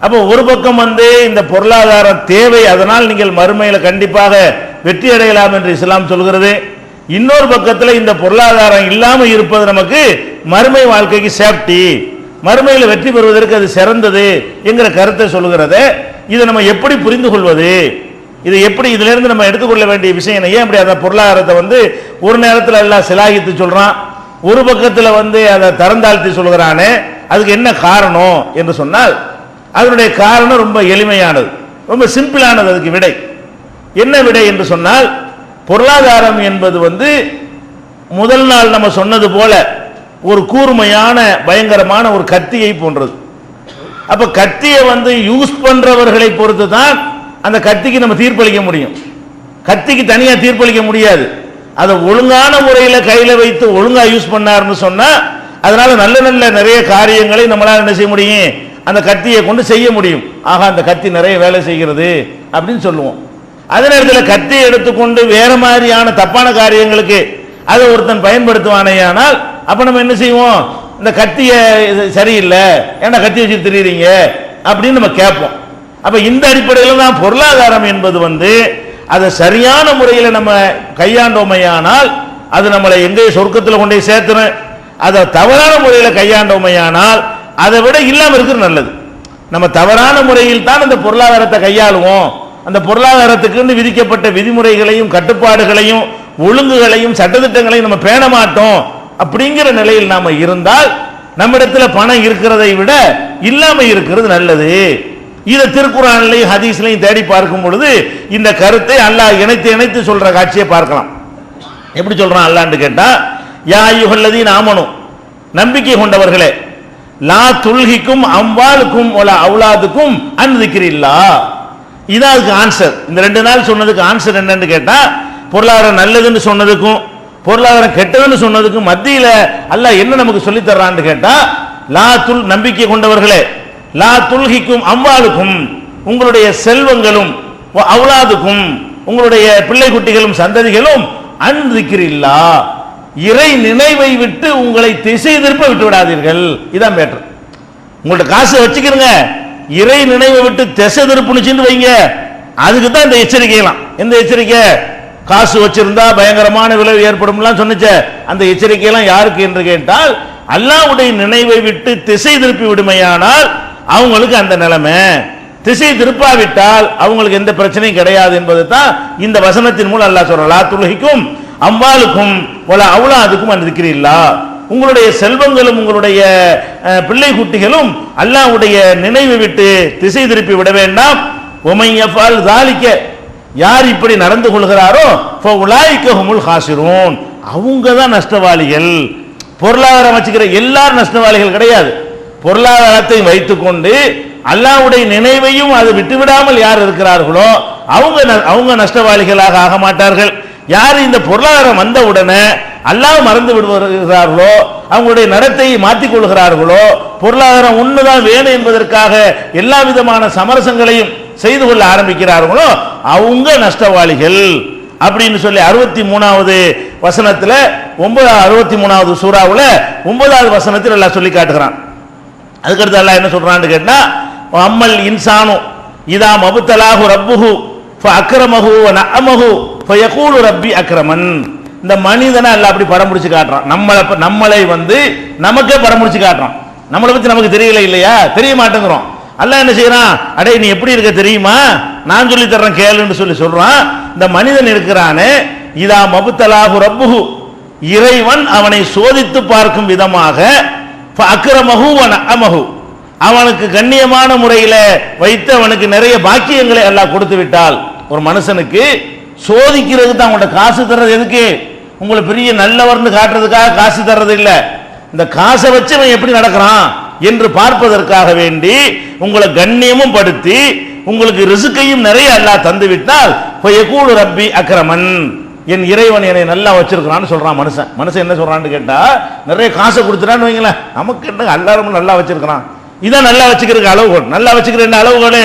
அப்போ ஒரு பக்கம் இந்த பொருளாதார தேவை, அதனால் நீங்கள் மறுமையில் கண்டிப்பாக வெற்றி அடையலாம் என்று இஸ்லாம் சொல்கிறது. இன்னொரு பக்கத்தில் இந்த பொருளாதாரம் இல்லாமல் இருப்பது நமக்கு மறுமை வாழ்க்கைக்கு சேஃப்டி, மறுமையில் வெற்றி பெறுவதற்கு அது சிறந்தது என்கிற கருத்தை சொல்லுகிறது. இதை நம்ம எப்படி புரிந்து கொள்வது? இதை எப்படி இதிலிருந்து நம்ம எடுத்துக்கொள்ள வேண்டிய விஷயம் ஏன் அப்படி அந்த பொருளாதாரத்தை ஒரு நேரத்தில் எல்லாம் சிலாகித்து சொல்றான், ஒரு பக்கத்தில் அதை தரந்தாழ்த்தி சொல்கிறானே, அதுக்கு என்ன காரணம் என்று சொன்னால் அதனுடைய காரணம் ரொம்ப எளிமையானது, ரொம்ப சிம்பிளானது. அதுக்கு விடை என்ன விடை என்று சொன்னால், பொருளாதாரம் என்பது முதல் நாள் நம்ம சொன்னது போல ஒரு கூர்மையான பயங்கரமான ஒரு கத்தியை போன்றது. அப்ப கத்தியை யூஸ் பண்றவர்களை பொறுத்து தான் அந்த கத்திக்கு நம்ம தீர்ப்பளிக்க முடியும். கத்திக்கு தனியா தீர்ப்பளிக்க முடியாது. அதை ஒழுங்கான முறையில் கையில வைத்து ஒழுங்கா யூஸ் பண்ணாருன்னு சொன்னா அதனால நல்ல நல்ல நிறைய காரியங்களை நம்மளால என்ன செய்ய முடியும், அந்த கத்தியை கொண்டு செய்ய முடியும். ஆக அந்த கத்தி நிறைய வேலை செய்கிறது அப்படின்னு சொல்லுவோம். அதே நேரத்தில் கத்தியை எடுத்துக்கொண்டு வேற மாதிரியான தப்பான காரியங்களுக்கு அதை ஒருத்தன் பயன்படுத்துவானேயானால் அப்ப நம்ம என்ன செய்வோம், இந்த கத்திய சரியில்லை, ஏன்னா கத்தி வச்சு தெரியுறீங்க அப்படின்னு நம்ம கேட்போம். அப்ப இந்த அடிப்படையில் தான் பொருளாதாரம் என்பது அதை சரியான முறையில் நம்ம கையாண்டோமையானால் அது நம்மளை எங்கே சொர்க்கத்தில் கொண்டே சேர்த்துறோம். அதை தவறான முறையில் கையாண்டோமையானால் அதை விட இல்லாமல் இருக்கிறது நல்லது. நம்ம தவறான முறையில் தான் அந்த பொருளாதாரத்தை கையாளுவோம். அந்த பொருளாதாரத்துக்கு விதிக்கப்பட்ட விதிமுறைகளையும் கட்டுப்பாடுகளையும் ஒழுங்குகளையும் சட்டத்திட்டங்களையும் நம்ம பேண மாட்டோம். அப்படிங்கிற நிலையில் நாம இருந்தால் நம்மிடத்தில் பணம் இருக்கிறதை விட இல்லாம இருக்கிறது நல்லது. இதை திருக்குர்ஆன்லையும் ஹதீஸ்லையும் தேடி பார்க்கும் பொழுது இந்த கருத்தை அல்லாஹ் இணைத்து இணைத்து சொல்ற காட்சியை பார்க்கலாம். எப்படி சொல்றான் அல்லாஹ்னு கேட்டா, யா அய்யுஹல்லதீன ஆமனு, நம்பிக்கை கொண்டவர்களே, லா துல்ஹிக்கும் அம்வாலுக்கும் வலா அவுலாதுக்கும் அன் திக்ரில்லாஹ். இதான் அதுக்கு ஆன்சர். இந்த 2 நாள் சொன்னதுக்கு ஆன்சர் என்னன்னு கேட்டா, பொருளாதாரம் நல்லதுன்னு சொன்னதுக்கும் பொருளாதாரம் கெட்டதுன்னு சொன்னதுக்கும் மத்தியில அல்லாஹ் என்ன நமக்கு சொல்லி தர்றான்னு கேட்டா, லா துல், நம்பிக்கை கொண்டவர்களே, லா துல்ஹிக்கும் அம்வாலுக்கும், உங்களுடைய செல்வங்களும் அவுலாதுக்கும், உங்களுடைய பிள்ளை குட்டிகளும் சந்ததிகளும் அன் திக்ரில்லாஹ், இறை நினைவை விட்டு உங்களை திசை திருப்ப விட்டு விடாதீர்கள். இதான் மேட்டர். உங்கள்ட்ட காசை வச்சுக்கிறங்க, இறை நினைவை விட்டு திசை திருப்புன்னு வைங்க. அதுக்கு தான் இந்த எச்சரிக்கைலாம். எந்த எச்சரிக்கை? காசு வச்சிருந்தா பயங்கரமான விளைவு ஏற்படும் சொன்னிச்ச அந்த எச்சரிக்கையெல்லாம் யாருக்கு என்று கேட்டால், அல்லாஹ்வுடைய நினைவை விட்டு திசை திருப்பி விடுமையானால் அவங்களுக்கு அந்த நிலைமை. திசை திருப்பாவிட்டால் அவங்களுக்கு எந்த பிரச்சனையும் கிடையாது என்பது தான் இந்த வசனத்தின் மூலம் அல்லாஹ் சொல்றான். லா துல்ஹிக்கும் அம்வாலுக்கும் வலா அவுலாதுக்கும் அன் திக்ரில்லாஹ், உங்களுடைய செல்வங்களும் உங்களுடைய பிள்ளை குட்டிகளும் அல்லாஹ்வுடைய நினைவை விட்டு திசை திருப்பி விட வேண்டாம். வமை யஃபால் ஸாலிக, யார் இப்படி நடந்து கொள்கிறாரோ ஃபஉலாயிக ஹுமுல் ஹாசிரூன், அவங்க தான் நஷ்டவாளிகள். பொருளாதாரம் வச்சுக்கிற எல்லாரும் நஷ்டவாளிகள் கிடையாது. பொருளாதாரத்தை வைத்துக்கொண்டு அல்லாஹ்வுடைய நினைவையும் அது விட்டுவிடாமல் யார் இருக்கிறார்களோ அவங்க நஷ்டவாளிகளாக ஆக மாட்டார்கள். யார் இந்த பொருளாதாரம் வந்த உடனே அல்லாஹ் மறந்து விடுகிறார்களோ, அவங்களுடைய நடத்தையை மாற்றிக் கொள்கிறார்களோ, பொருளாதாரம் ஒண்ணுதான் வேணும் என்பதற்காக எல்லா விதமான சமரசங்களையும் செய்து கொள்ள ஆரம்பிக்கிறார்களோ அவங்க நஷ்டவாளிகள் அப்படின்னு சொல்லி 63வது வசனத்துல 63வது சூறாவுல 9வது வசனத்தில் அல்லாஹ் சொல்லி காட்டுகிறான். அதுக்கடுத்து அல்லாஹ் என்ன சொல்றான்னு கேட்டா, அம்மல் இன்சானு இதா மபுத்தலாஹு ரப்புஹு ஃபஅக்ரமஹு வ நஅமஹு ஃபயகூலு ரப்பி அக்ரமன். இந்த மனிதனை அல்லாஹ் அப்படி படம் பிடிச்சு காட்டுறான். நம்மளை நமக்கே படம் பிடிச்சு காட்டுறான். நம்மளை பத்தி நமக்கு தெரியல இல்லையா, தெரிய மாட்டேங்கிறோம். அல்லாஹ் என்ன செய்யறான், அடே நீ எப்படி இருக்க தெரியுமா, நான் சொல்லி தர்றேன் கேளுன்னு சொல்றான். இந்த மனிதன் இருக்கிறானே, இதா மபுத்தலாஹு ரப்புஹு, இறைவன் அவனை சோதித்து பார்க்கும் விதமாக, ஃபஅக்ரமஹு வ நஅமஹு, அவனுக்கு கண்ணியமான முறையில் வைத்து அவனுக்கு நிறைய பாக்கியங்களை அல்லாஹ் கொடுத்து விட்டால், ஒரு மனுஷனுக்கு சோதிக்கிறதுக்கு தான் அவங்கள்ட்ட காசு தர்றது எதுக்கு, உங்களை பெரிய நல்லவர்னு காட்டுறதுக்காக காசு தர்றது இல்லை, இந்த காசை வச்சு அவன் எப்படி நடக்கிறான் என்று பார்ப்பதற்காக வேண்டி உங்களை கண்ணியமும் படுத்தி உங்களுக்கு ரிசுக்கையும் நிறைய அல்லாஹ் தந்து விட்டால் ஃபயகூலு ரப்பி அக்ரமன், என் இறைவன் என்னை நல்லா வச்சிருக்கிறான்னு சொல்றான். மனுஷன் என்ன சொல்றான்னு கேட்டா, நிறைய காசை கொடுத்துட்டான்னு வைங்களேன், நமக்கு என்ன எல்லாரும் நல்லா வச்சிருக்கிறான், இதான் நல்லா வச்சுக்கிறதுக்கு அளவுகோல். நல்லா வச்சுக்கிற என்ன அளவுகோல்,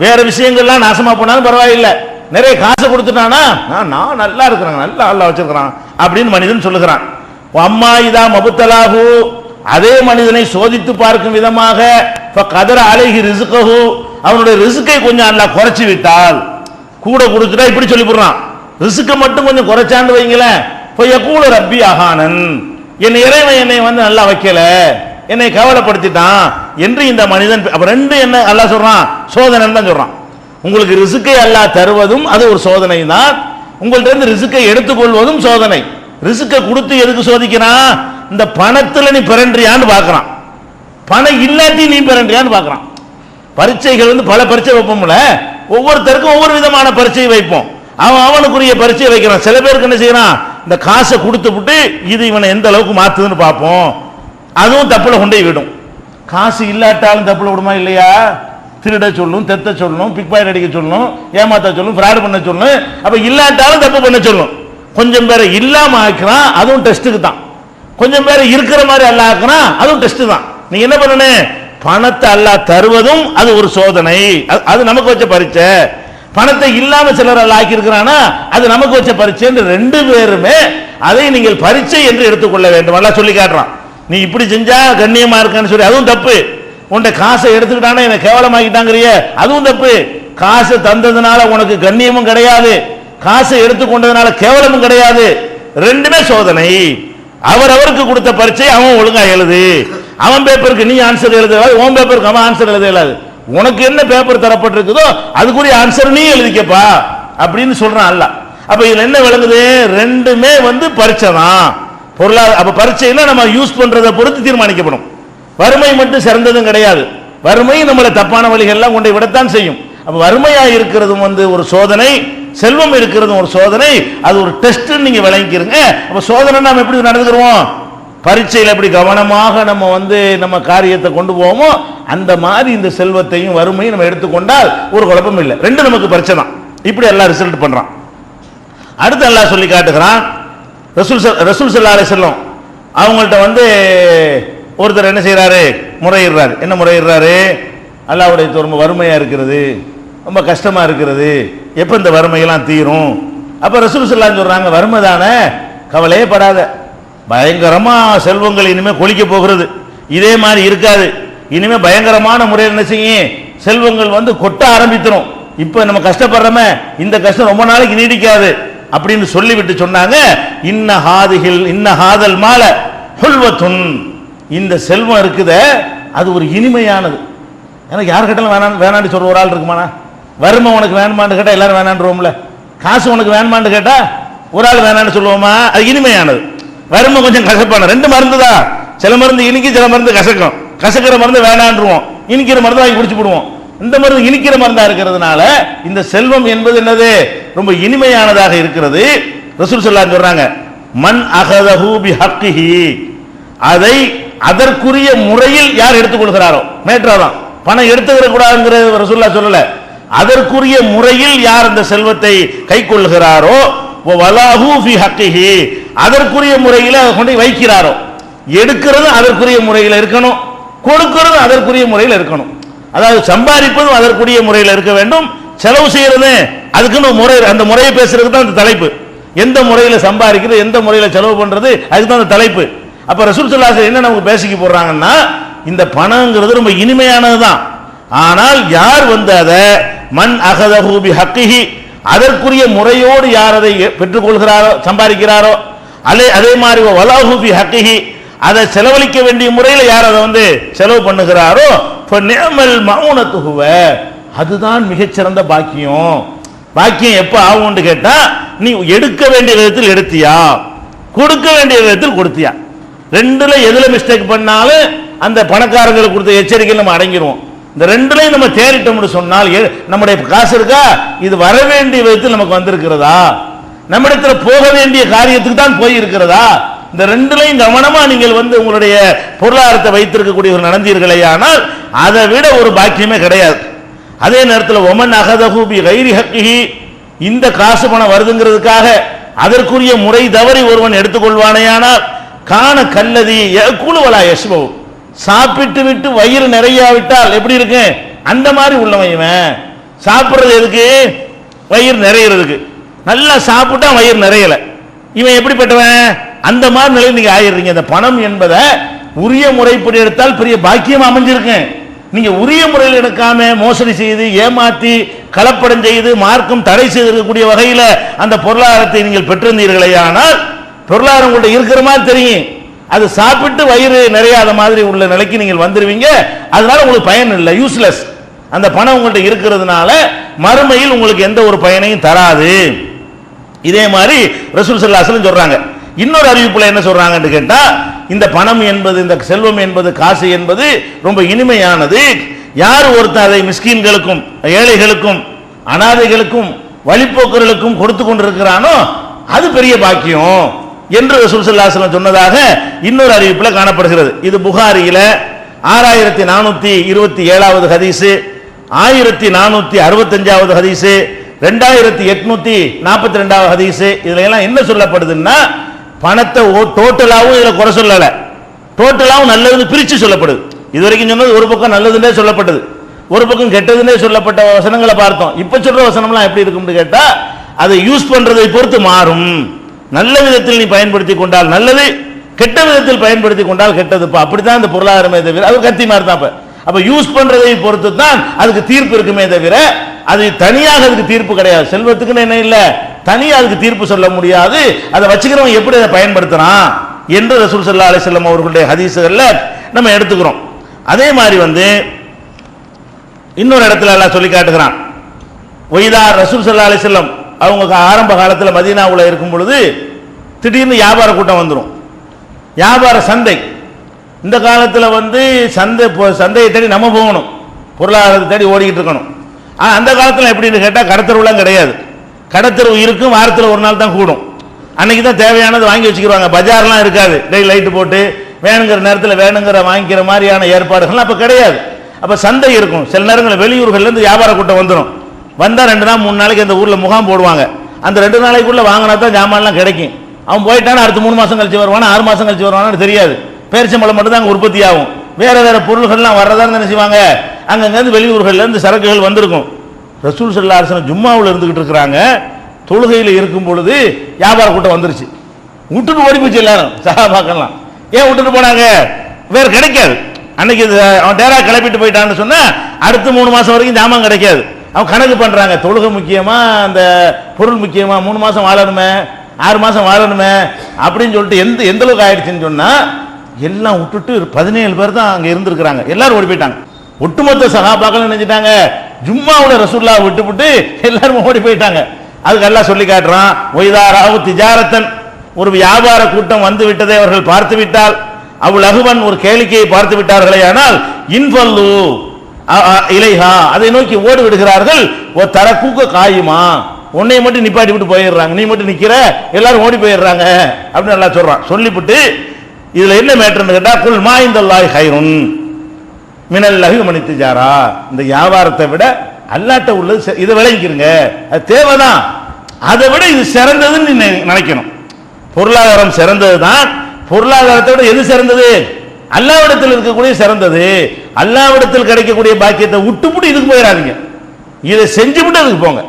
வேற விஷயங்கள்லாம் நாசமா போனாலும் பரவாயில்லை, நிறைய காசை கொடுத்துட்டானா நான் நல்லா இருக்கிறேன், நல்லா நல்லா வச்சிருக்கிறான் அப்படின்னு மனிதன் சொல்லுகிறான். அம்மா இதா மபுத்தலாகு, அதே மனிதனை சோதித்து பார்க்கும் விதமாக ஃபகதர அலைஹி ரிஸ்கஹு, அவனுடைய ரிஸ்கை கொஞ்சம் அல்லாஹ் குறைச்சி விட்டால், கூட கொடுத்துட்டா இப்படி சொல்லி போடுறான், ரிஸ்கை மட்டும் கொஞ்சம் குறைச்சான்னு வைங்களேன், ஃபயகூலு ரப்பி அஹானன், என் இறைவன் என்னை வந்து நல்லா வைக்கல, என்னை கவலைப்படுத்திட்டான் என்று இந்த மனிதன். அப்ப ரெண்டு என்ன அல்லாஹ் சொல்றான், சோதனை தான் சொல்றான். உங்களுக்கு ரிஸ்கை அல்லாஹ் தருவதும் அது ஒரு சோதனை தான், உங்கள்ட்ட இருந்து ரிஸ்கை எடுத்துக்கொள்வதும் சோதனை. ரிஸ்கை கொடுத்து எதுக்கு சோதிக்கிறான், இந்த பணத்துல நீ பிறன்றியான்னு பார்க்கறான், பணம் இல்லாட்டி நீ பிறன்றியான்னு பார்க்கறான். பரீட்சைகள் வந்து பல பரீட்சை வைப்போம்ல, ஒவ்வொருத்தருக்கும் ஒவ்வொரு விதமான பரீட்சை வைப்போம், அவனுக்குரிய பரீட்சை வைக்கிறான். சில பேருக்கு என்ன செய்யறான், இந்த காசை கொடுத்து விட்டு இது இவனை எந்த அளவுக்கு மாத்துதுன்னு பார்ப்போம், அதுவும் தப்புல கொண்டே விடும். காசு இல்லாட்டாலும் தப்புல விடுமா இல்லையா, திருட சொல்லும், தெத்த சொல்லணும், பிக் பாக்கெட் அடிக்க சொல்லணும், ஏமாத்த சொல்லணும், ஃப்ராட் பண்ண சொல்லணும். அப்ப இல்லாட்டாலும் தப்பு பண்ண சொல்லணும். கொஞ்சம் பேரை இல்லாம ஆக்குறான், அதுவும் டெஸ்ட்டுக்கு தான். கொஞ்சம் பேரை இருக்கிற மாதிரி அல்லாஹ் ஆக்குறான், அதுவும் டெஸ்ட் தான். நீ என்ன பண்ணணும், பணத்தை அல்லாஹ் தருவதும் அது ஒரு சோதனை, அது நமக்கு வச்ச பரீட்சை. பணத்தை இல்லாம சிலர் அல்லாஹ் ஆக்கி இருக்கிறானா, அது நமக்கு வச்ச பரீட்சை என்று ரெண்டு பேருமே அதை நீங்கள் பரீட்சை என்று எடுத்துக்கொள்ள வேண்டும். அல்லாஹ் சொல்லி காட்டுறான், நீ இப்படி செஞ்சா கண்ணியமா இருக்கான்னு சொல்லி, அதுவும் தப்பு. உன்ட காசை எடுத்துக்கிட்டானே என்னை கேவலமாக்கிட்டாங்கறிய, அதுவும் தப்பு. காசை தந்ததுனால உனக்கு கண்ணியமும் கிடையாது, காசை எடுத்துக்கொண்டதுனால கேவலமும் கிடையாது, ரெண்டுமே சோதனை. அவருக்கு கொடுத்த பரீட்சை அவன் ஒழுங்கா எழுது, அவன் பேப்பருக்கு நீ ஆன்சர் எழுதாது, உன் பேப்பருக்கு அவன் ஆன்சர் எழுத இயலாது. உனக்கு என்ன பேப்பர் தரப்பட்டிருக்குதோ அதுக்குரிய ஆன்சர் நீ எழுதிக்கப்பா அப்படின்னு சொல்றான் அல்லாஹ். அப்ப இதுல என்ன விளங்குது, ரெண்டுமே வந்து பரீட்சை தான். பொருளாதார அப்ப பரீட்சைன்னா நம்ம யூஸ் பண்றதை பொறுத்து தீர்மானிக்கப்படும். வறுமை மட்டும் சிறந்ததும் கிடையாது, வறுமை நம்மளை தப்பான வழிகள்லாம் கொண்டு விடத்தான் செய்யும். அப்ப வறுமையா இருக்கிறதும் வந்து ஒரு சோதனை, செல்வம் இருக்கிறதும் ஒரு சோதனை, அது ஒரு டெஸ்ட் நீங்க விளங்கிக்கிறீங்க. அப்ப சோதனை நாம எப்படி நடந்துக்கிறோம், பரீட்சையில் எப்படி கவனமாக நம்ம வந்து நம்ம காரியத்தை கொண்டு போவோமோ அந்த மாதிரி இந்த செல்வத்தையும் வறுமையும் நம்ம எடுத்துக்கொண்டால் ஒரு குழப்பம் இல்லை, ரெண்டு நமக்கு பரீட்சை தான். இப்படி எல்லாம் ரிசல்ட் பண்றான். அடுத்து அல்லாஹ் சொல்லி காட்டுகிறான், ரசூல் ஸல்லல்லாஹு அலைஹி வஸல்லம் அவங்கள்ட்ட வந்து ஒருத்தர் என்ன செய்யறாரு, முறையிடுறாரு. என்ன முறையிடுறாரு, அல்லாஹ்வுடைய ரொம்ப வறுமையா இருக்கிறது, ரொம்ப கஷ்டமா இருக்கிறது, எப்ப இந்த வறுமையெல்லாம் தீரும். அப்ப ரசூல் ஸல்லல்லாஹு அலைஹி வஸல்லம் சொல்றாங்க, வறுமை தானே, கவலையே படாத, பயங்கரமா செல்வங்கள் இனிமே கொளிக்க போகிறது, இதே மாதிரி இருக்காது, இனிமே பயங்கரமான முறையில் என்ன செய்யும், செல்வங்கள் வந்து கொட்ட ஆரம்பித்துரும். இப்ப நம்ம கஷ்டப்படுறோமே, இந்த கஷ்டம் ரொம்ப நாளைக்கு நீடிக்காது அப்படின்னு சொல்லிவிட்டு சொன்னாங்க, இன்ன ஹாதல் மால ஹுல்வத்துன், இந்த செல்வம் இருக்குத அது ஒரு இனிமையானது. எனக்கு யார் கேட்டாலும் வேணான்னு சொல்ற ஒரு ஆள் இருக்குமாண்ணா, வறுமை உனக்கு வேணுமான்னு கேட்டா எல்லாரும் வேணான்றோம்ல, காசு உனக்கு வேணுமான்னு கேட்டா ஒரு ஆள் வேணான்னு சொல்லுவோமா, அது இனிமையானது. வறுமை கொஞ்சம் கசப்பான, ரெண்டு மருந்து தான், சில மருந்து இனிக்கி, சில மருந்து கசக்கும். கசக்கிற மருந்து வேணான்றுவோம், இனிக்கிற மருந்து வாங்கி குடிச்சு போடுவோம். இந்த மருந்து இனிக்கிற மருந்தா இருக்கிறதுனால இந்த செல்வம் என்பது என்னது, ரொம்ப இனிமையானதாக இருக்கிறது. ரசூல் ஸல்லல்லாஹு அலைஹி வஸல்லம் சொல்றாங்க, மன் அகதஹு பிஹக்கிஹி, அதை அதற்குரிய முறையில் யார் எடுத்துக்கொள்கிறாரோ, மேற்றாதான் பணம் எடுத்துக்கிற கூடாதுங்கிற ரசூலுல்லாஹ் சொல்லல, அதற்குரிய முறையில் யார் அந்த செல்வத்தை கை கொள்கிறாரோ, வலாஹு ஃபி ஹக்கிஹி, அதற்குரிய முறையில் கொண்டு வைக்கிறாரோ, எடுக்கிறது அதற்குரிய முறையில் இருக்கணும், கொடுக்கிறது அதற்குரிய முறையில் இருக்கணும். அதாவது சம்பாதிப்பதும் அதற்குரிய முறையில் இருக்க வேண்டும், செலவு செய்யறது அதுக்குன்னு முறை, அந்த முறையை பேசுறதுக்கு தான் அந்த தலைப்பு. எந்த முறையில் சம்பாதிக்கிறது, எந்த முறையில் செலவு பண்றது, அதுக்கு தான் அந்த தலைப்பு. அப்ப ரசூல் ஸல்லல்லாஹு அலைஹி வஸல்லம் என்ன நமக்கு பேசிக்க போடுறாங்கன்னா, இந்த பணங்கிறது ரொம்ப இனிமையானது தான், ஆனால் யார் வந்து அதை மன் அகதஹு பிஹக்கிஹி, அதற்குரிய முறையோடு யார் அதை பெற்றுக்கொள்கிறாரோ, சம்பாதிக்கிறாரோ, அதே மாதிரி வலாஹு பிஹக்கிஹி, அதை செலவழிக்க வேண்டிய முறையில் யார் அதை வந்து செலவு பண்ணுகிறாரோ, ஃபநிஅமல் மஊனத்து ஹுவ, அதுதான் மிகச்சிறந்த பாக்கியம். பாக்கியம் எப்ப ஆகும்னு கேட்டா, நீ எடுக்க வேண்டிய விதத்தில் எடுத்தியா, கொடுக்க வேண்டிய விதத்தில் கொடுத்தியா, ரெண்டுல எதுல மிஸ்டேக் பண்ணாலும் அந்த பணக்காரங்களுக்கு கொடுத்த எச்சரிக்கை நம்ம அடங்கிடுவோம். இந்த ரெண்டுலையும் நம்ம தேறிட்டோம்னு சொன்னால், நம்முடைய காசு இருக்கா, இது வர வேண்டிய விதத்தில் நமக்கு வந்திருக்கிறதா, நம்மிடத்துல போக வேண்டிய காரியத்துக்கு தான் போய் இருக்கிறதா, இந்த ரெண்டுலையும் கவனமா நீங்கள் வந்து உங்களுடைய பொருளாதாரத்தை வைத்திருக்கக்கூடிய ஒரு நடந்தீர்களே, ஆனால் அதை விட ஒரு பாக்கியமே கிடையாது. அதே நேரத்தில் ஒமன் அகதஹு பி கைரி ஹக்கிஹி, இந்த காசு பணம் வருதுங்கிறதுக்காக அதற்குரிய முறை தவறி ஒருவன் எடுத்துக்கொள்வானேயானால், காண கல்லதி யகுலு வலா யஷ்பு, சாப்பிட்டு விட்டு வயிறு நிறையாவிட்டால் எப்படி இருக்கு, அந்த மாதிரி உள்ளவன் இவன். சாப்பிட்றது எதுக்கு, வயிறு நிறையிறதுக்கு. நல்லா சாப்பிட்டா வயிறு நிறையல, இவன் எப்படிப்பட்டவன், அந்த மாதிரி நிலையில் நீங்க ஆயிடுறீங்க. இந்த பணம் என்பதை உரிய முறைப்படி எடுத்தால் பெரிய பாக்கியம் அமைஞ்சிருக்கு, நீங்க உரிய முறையில் எடுக்காம மோசடி செய்து ஏமாற்றி கலப்படம் செய்து மார்க்கம் தடை செய்திருக்கக்கூடிய வகையில் அந்த பொருளாதாரத்தை நீங்கள் பெற்றிருந்தீர்களே, ஆனால் பொருளாதாரம் உங்கள்கிட்ட இருக்கிற மாதிரி தெரியும், அது சாப்பிட்டு வயிறு நிறையாத மாதிரி உள்ள நிலைக்கு நீங்கள் வந்துருவீங்க. அதனால உங்களுக்கு பயன் இல்லை, யூஸ்லெஸ். அந்த பணம் உங்கள்கிட்ட இருக்கிறதுனால மறுமையில் உங்களுக்கு எந்த ஒரு பயனையும் தராது. இதே மாதிரி ரசூல் ஸல்லல்லாஹு அலைஹி வஸல்லம் சொல்றாங்க. இன்னொரு அறிவிப்புல என்ன சொல்றாங்கன்னு கேட்டா, இந்த பணம் என்பது, இந்த செல்வம் என்பது, காசு என்பது ரொம்ப இனிமையானது. யார் ஒருத்தர் அதை மிஸ்கீன்களுக்கும் ஏழைகளுக்கும் அனாதைகளுக்கும் வழிப்போக்கர்களுக்கும் கொடுத்து கொண்டிருக்கிறானோ அது பெரிய பாக்கியம் என்று ரசூல் ஸல்லல்லாஹு அலைஹி வஸல்லம் சொன்னதாக இன்னொரு அறிவிப்புல காணப்படுகிறது. இது புகாரியில 6427வது ஹதீஸ், 1465வது ஹதீஸ், 2842வது ஹதீஸ். இதுல எல்லாம் என்ன சொல்லப்படுதுன்னா, பணத்தை டோட்டலாவும் இதுல குறை சொல்லல, டோட்டலாவும் நல்லதுன்னு பிரிச்சு சொல்லப்படுது. இதுவரைக்கும் சொன்னது ஒரு பக்கம் நல்லதுன்னே சொல்லப்பட்டது, ஒரு பக்கம் கெட்டதுன்னே சொல்லப்பட்ட வசனங்களை பார்த்தோம். இப்ப சொல்ற வசனம்லாம் எப்படி இருக்கும்னு கேட்டா, அதை யூஸ் பண்றதை பொறுத்து மாறும். நல்ல விதத்தில் நீ பயன்படுத்தி கொண்டால் நல்லது, கெட்ட விதத்தில் பயன்படுத்தி கொண்டால் கெட்டது. அப்படித்தான் இந்த பொருளாதாரமே தவிர அது கத்தி மாதிரி தான். அப்ப யூஸ் பண்றதை பொறுத்து தான் அதுக்கு தீர்ப்பு இருக்குமே தவிர அது தனியாக அதுக்கு தீர்ப்பு கிடையாது. செல்வத்துக்குன்னு என்ன இல்லை, தனியாக அதுக்கு தீர்ப்பு சொல்ல முடியாது. அதை வச்சுக்கிறவங்க எப்படி அதை பயன்படுத்துறான் என்று ரசூல் ஸல்லல்லாஹு அலைஹி வஸல்லம் அவர்களுடைய ஹதீஸ்கள்ல நம்ம எடுத்துக்கிறோம். அதே மாதிரி இன்னொரு இடத்துல எல்லாம் சொல்லி காட்டுகிறான். ஒய்தா ரசூல் ஸல்லல்லாஹு அலைஹி வஸல்லம் அவங்க ஆரம்ப காலத்தில் மதீனாவுல இருக்கும் பொழுது திடீர்னு வியாபார கூட்டம் வந்துடும், வியாபார சந்தை. இந்த காலத்தில் சந்தையை தேடி நம்ம போகணும், பொருளாதாரத்தை தேடி ஓடிக்கிட்டு இருக்கணும். அந்த காலத்தில் எப்படின்னு கேட்டால் கடத்தருவுலாம் கிடையாது. கடத்தருவு இருக்கும், வாரத்தில் ஒரு நாள் தான் கூடும். அன்னைக்கு தான் தேவையானது வாங்கி வச்சுக்கிடுவாங்க. பஜார்லாம் இருக்காது, டெய்லி லைட்டு போட்டு வேணுங்கிற நேரத்தில் வேணுங்கிற வாங்கிக்கிற மாதிரியான ஏற்பாடுகள்லாம் அப்போ கிடையாது. அப்போ சந்தை இருக்கும். சில நேரங்களில் வெளியூர்கள்லேருந்து வியாபார கூட்டம் வந்துடும். வந்தால் 2 நாள் 3 நாளைக்கு அந்த ஊரில் முகாம் போடுவாங்க. அந்த 2 நாளைக்குள்ளே வாங்கினா தான் ஜாமான்லாம் கிடைக்கும். அவன் போயிட்டானா அடுத்து 3 மாதம் கழிச்சு வருவானா 6 மாதம் கழிச்சு வருவானான்னு தெரியாது. பேரிச்சம்பழம் மட்டும் தான் அங்கே உற்பத்தி ஆகும். வேற வேற பொருள்கள்லாம் வர்றதான்னு என்ன செய்வாங்க, அங்கங்கேருந்து வெளியூர்கள்லேருந்து சரக்குகள் வந்திருக்கும். ரசூல் ஸல்லல்லாஹு அலைஹி வஸல்லம் ஜும்மாவில் இருந்துகிட்டு இருக்கிறாங்க, தொழுகையில் இருக்கும் பொழுது வியாபார கூட்டம் வந்துருச்சு. விட்டுட்டு ஓடி போச்சு எல்லாரும், சஹாபாக்கெல்லாம். ஏன் விட்டுட்டு போனாங்க, வேற கிடைக்காது. அன்னைக்கு அவன் டேரா கிளப்பிட்டு போயிட்டான்னு சொன்னா அடுத்து 3 மாசம் வரைக்கும் ஜாமான் கிடைக்காது. அவன் கணக்கு பண்றாங்க, தொழுகை முக்கியமா அந்த பொருள் முக்கியமா, 3 மாசம் வாழணுமே 6 மாசம் வாழணுமே அப்படின்னு சொல்லிட்டு எந்த அளவுக்கு ஆயிடுச்சுன்னு சொன்னா எல்லாம் விட்டுட்டு 17 பேர் தான் அங்க இருந்திருக்கிறாங்க. எல்லாரும் ஓடி போயிட்டாங்க. ஒட்டுமொத்த சஹாபாக்கள் நினைச்சிட்டாங்க ஜும்மாவுல ரசூலுல்லாஹ் விட்டுவிட்டு எல்லாரும் ஓடி போயிட்டாங்க. அதுக்கு அல்லாஹ் சொல்லி காட்டுறான், ஒய்தாராவு திஜாரத்தன், ஒரு வியாபார கூட்டம் வந்து விட்டதை அவர்கள் பார்த்து விட்டால், அவுல் அஹ்வன் ஒரு கேளிக்கையை பார்த்து விட்டார்களே ஆனால், இன்ஃபல்லு இலைஹா அதை நோக்கி ஓடி விடுகிறார்கள். ஓ தரக்கூக்க காயுமா, உன்னை மட்டும் நிப்பாட்டி விட்டு போயிடுறாங்க, நீ மட்டும் நிக்கிற, எல்லாரும் ஓடி போயிடுறாங்க அப்படின்னு அல்லாஹ் சொல்றான். சொல்லிவிட்டு இதுல என்ன மேட்டர்னு கேட்டா, குல் மா இந்தல்லாஹி ஹைருன் மினல்லாஹி வ மினத் திஜாரா, இந்த வியாபாரத்தை விட அல்லாஹ்ட்ட உள்ளது இதை விளங்கிக்கிறங்க, அது தேவைதான், அதை விட இது சிறந்ததுன்னு நினைக்கணும். பொருளாதாரம் சிறந்தது தான், பொருளாதாரத்தை விட எது சிறந்தது, அல்லாஹ்விடத்தில் இருக்கக்கூடிய சிறந்தது. அல்லாஹ்விடத்தில் கிடைக்கக்கூடிய பாக்கியத்தை விட்டுப்புட்டு இதுக்கு போயிடாதீங்க, இதை செஞ்சுவிட்டு அதுக்கு போங்க.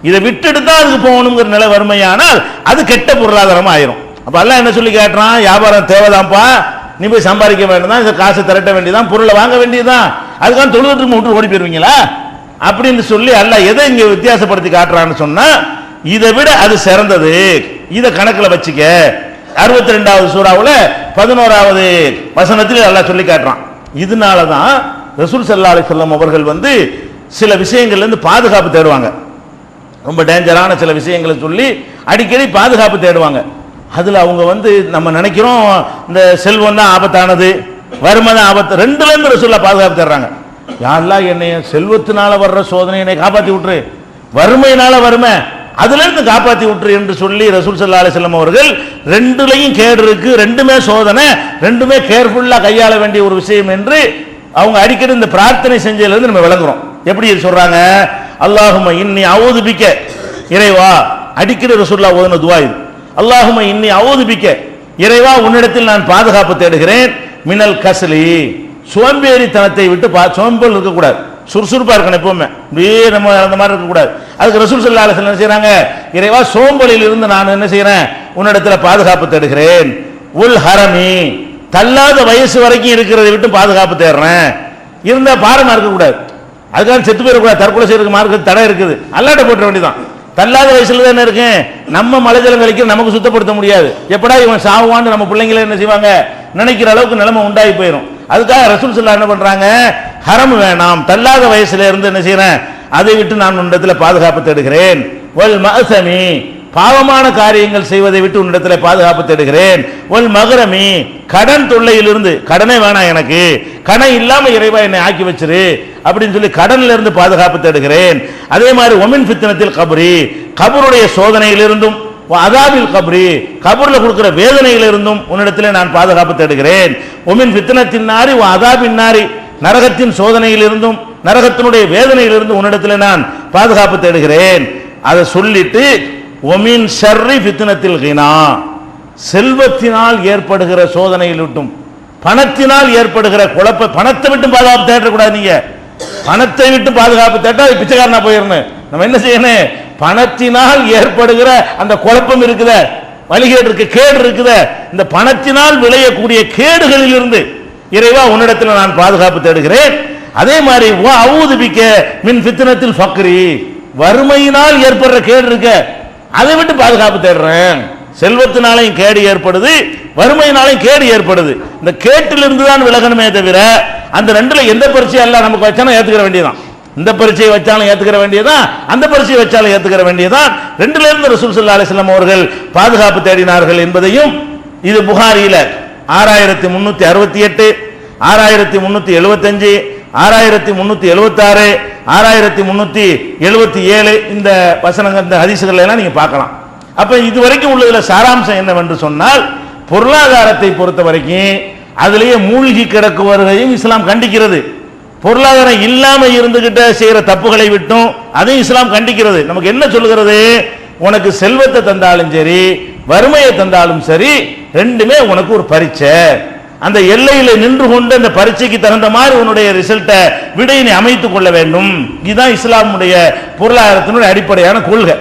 இதை விட்டுட்டு தான் அதுக்கு போகணுங்கிற நிலை வறுமையானால் அது கெட்ட பொருளாதாரம் ஆயிரும். அப்ப அல்லாஹ் என்ன சொல்லி காட்டுறான், வியாபாரம் தேவைதான்ப்பா, நீ போய் சம்பாதிக்க வேண்டியதான், இந்த காசை திரட்ட வேண்டியதான், பொருளை வாங்க வேண்டியதுதான், அதுக்காக தொழுதுட்டு விட்டு ஓடி போயிருவீங்களா அப்படின்னு சொல்லி அல்லாஹ் எதை இங்க வித்தியாசப்படுத்தி காட்டுறான்னு சொன்னா, இதை விட அது சிறந்தது, இதை கணக்கில் வச்சுக்க. 62வது சூராவுல 11வது வசனத்தில் அல்லாஹ் சொல்லி காட்டுறான். இதனாலதான் ரசூல் ஸல்லல்லாஹு அலைஹி வஸல்லம் அவர்கள் சில விஷயங்கள்ல இருந்து பாதுகாப்பு தேடுவாங்க. ரொம்ப டேஞ்சரான சில விஷயங்களை சொல்லி அடிக்கடி பாதுகாப்பு தேடுவாங்க. அதுல அவங்க நம்ம நினைக்கிறோம் இந்த செல்வம் தான் ஆபத்தானது, வறுமை தான் ஆபத்து, ரெண்டுல இருந்து ரசூலுல்லாஹ் பாதுகாப்பு தேடுறாங்க. யா அல்லாஹ் என்னைய செல்வத்தினால வர்ற சோதனை என்னை காப்பாற்றி விட்டுரு, வறுமையினால வறுமை அதுல இருந்து காப்பாற்றி விட்டுரு என்று சொல்லி ரசூல் ஸல்லல்லாஹு அலைஹி வஸல்லம் அவர்கள் ரெண்டுலையும் கேடு இருக்கு, ரெண்டுமே சோதனை, ரெண்டுமே கேர்ஃபுல்லா கையாள வேண்டிய ஒரு விஷயம் என்று அவங்க அடிக்கடி இந்த பிரார்த்தனை செஞ்சதுல இருந்து நம்ம விளங்குறோம். எப்படி சொல்றாங்க, அல்லாஹும்ம இன்னி அஊது பிக்க, இறைவா, அடிக்கடி ரசூலுல்லாஹ் ஓதுன துஆ இது. அல்லாஹும்ம இன்னி அஊது பிக்க, இறைவா உன்னிடத்தில் நான் பாதுகாப்பு தேடுகிறேன், மினல் கஸ்லி, சோம்பேறித்தனத்தை விட்டு. சோம்பல் இருக்கக்கூடாது, சுறுசுறுப்பா இருக்கணும் எப்பவுமே, நம்ம அந்த மாதிரி இருக்கக்கூடாது. அதுக்கு ரசூல் ஸல்லல்லாஹு அலைஹி வஸல்லம் என்ன செய்றாங்க, இறைவா சோம்பலில் இருந்து நான் என்ன செய்யறேன், உன்னிடத்தில் பாதுகாப்பு தேடுகிறேன். உல் ஹரமி, தள்ளாத வயசு வரைக்கும் இருக்கிறதை விட்டு பாதுகாப்பு தேடுறேன். இருந்தா பாரமா இருக்கக்கூடாது, அதுக்காக செத்து போயிடக்கூடாது, தற்கொலை செய்யறதுக்கு மார்க்க தடை இருக்குது, அல்லாட்ட போட்ட வேண்டியதான். தள்ளாத வயசுல தானே இருக்கு, நம்ம மலைஜலம் கழிக்க நமக்கு சுத்தப்படுத்த முடியாது, எப்படா இவன் சாவான்னு நம்ம பிள்ளைங்களே என்ன செய்வாங்க நினைக்கிற அளவுக்கு நிலைமை உண்டாகி போயிடும். அதுக்காக ரசூல் ஸல்லல்லாஹு என்ன பண்றாங்க, ஹரம் வேணாம், தள்ளாத வயசுல இருந்து என்ன செய்யறேன், அதை விட்டு நான் உன்னிடத்தில் பாதுகாப்பு தேடுகிறேன். வல் மஅசமி, பாவமான காரியங்கள் செய்வதை விட்டு உன்னிடத்தில் பாதுகாப்பு தேடுகிறேன். வல் மகரமி, கடன் தொல்லையிலிருந்து, கடனே வேணாம் எனக்கு, கடன் இல்லாம இறைவா என்னை ஆக்கி வச்சிரு அப்படின்னு சொல்லி கடன்ல இருந்து பாதுகாப்பு தேடுகிறேன். அதே மாதிரி ஒமின் ஃபித்னத்தில் கபரி, கபருடைய சோதனையிலிருந்தும், அதாபில் கபரி, கபர்ல கொடுக்கிற வேதனையிலிருந்தும் உன்னிடத்தில் நான் பாதுகாப்பு தேடுகிறேன். ஒமின் ஃபித்னத்தின் நாரி அதாபின் நாரி, நரகத்தின் சோதனையிலிருந்தும் நரகத்தினுடைய வேதனையிலிருந்து உன்னிடத்தில் நான் பாதுகாப்பு தேடுகிறேன். அதை சொல்லிட்டு ஒமின் ஷர்ரி ஃபித்னத்தில் கினா, செல்வத்தினால் ஏற்படுகிற சோதனையில் விட்டும், பணத்தினால் ஏற்படுகிற குழப்ப, பணத்தை விட்டு பாதுகாப்பு தேடக்கூடாது. நீங்க பணத்தை விட்டு பாதுகாப்பு தேட்டா பிச்சைக்காரனா போயிடணும். நம்ம என்ன செய்யணும், பணத்தினால் ஏற்படுகிற அந்த குழப்பம் இருக்குத, வழிகேடு இருக்கு, கேடு இருக்குத, இந்த பணத்தினால் விளையக்கூடிய கேடுகளில் இருந்து இறைவா உன்னிடத்தில் நான் பாதுகாப்பு தேடுகிறேன். அதே மாதிரி அவுதுபிக்க மின் ஃபித்னத்தில் ஃபக்ரி, வறுமையினால் ஏற்படுற கேடு இருக்க, அதை விட்டு பாதுகாப்பு தேடுறேன். செல்வத்தினாலையும் கேடு ஏற்படுது, வறுமையினாலையும் கேடு ஏற்படுது. இந்த கேட்டிலிருந்து தான் விலகணுமே தவிர அந்த ரெண்டுல எந்த பரீட்சை எல்லாம் நமக்கு வச்சாலும் ஏத்துக்கிற வேண்டியதான். இந்த பரீட்சையை வச்சாலும் ஏத்துக்கிற வேண்டியதான், அந்த பரீட்சையை வச்சாலும் ஏத்துக்கிற வேண்டியதான். ரெண்டுல இருந்து ரசூல் ஸல்லல்லாஹு அலைஹி வஸல்லம் அவர்கள் பாதுகாப்பு தேடினார்கள் என்பதையும், இது புகாரியில 6368, 6375, 6376, 6377 இந்த வசனங்கள், இந்த ஹதீஸ்கள் எல்லாம் நீங்க பார்க்கலாம். அப்ப இதுவரைக்கும் உள்ளதுல சாராம்சம் என்னவென்று சொன்னால், பொருளாதாரத்தை பொறுத்த வரைக்கும் அதிலேயே மூழ்கி கிடக்குவதையும் இஸ்லாம் கண்டிக்கிறது. பொருளாதாரம் இல்லாம இருந்துகிட்ட செய்யற தப்புகளை விட்டும் அதையும் இஸ்லாம் கண்டிக்கிறது. நமக்கு என்ன சொல்லுகிறது, உனக்கு செல்வத்தை தந்தாலும் சரி, வறுமையை தந்தாலும் சரி, ரெண்டுமே உனக்கு ஒரு பரீட்சை. அந்த எல்லையில நின்று கொண்டு அந்த பரீட்சைக்கு தகுந்த மாதிரி உன்னுடைய ரிசல்ட்டை விடையினை அமைத்துக் கொள்ள வேண்டும். இதுதான் இஸ்லாமுடைய பொருளாதாரத்தினுடைய அடிப்படையான கொள்கை.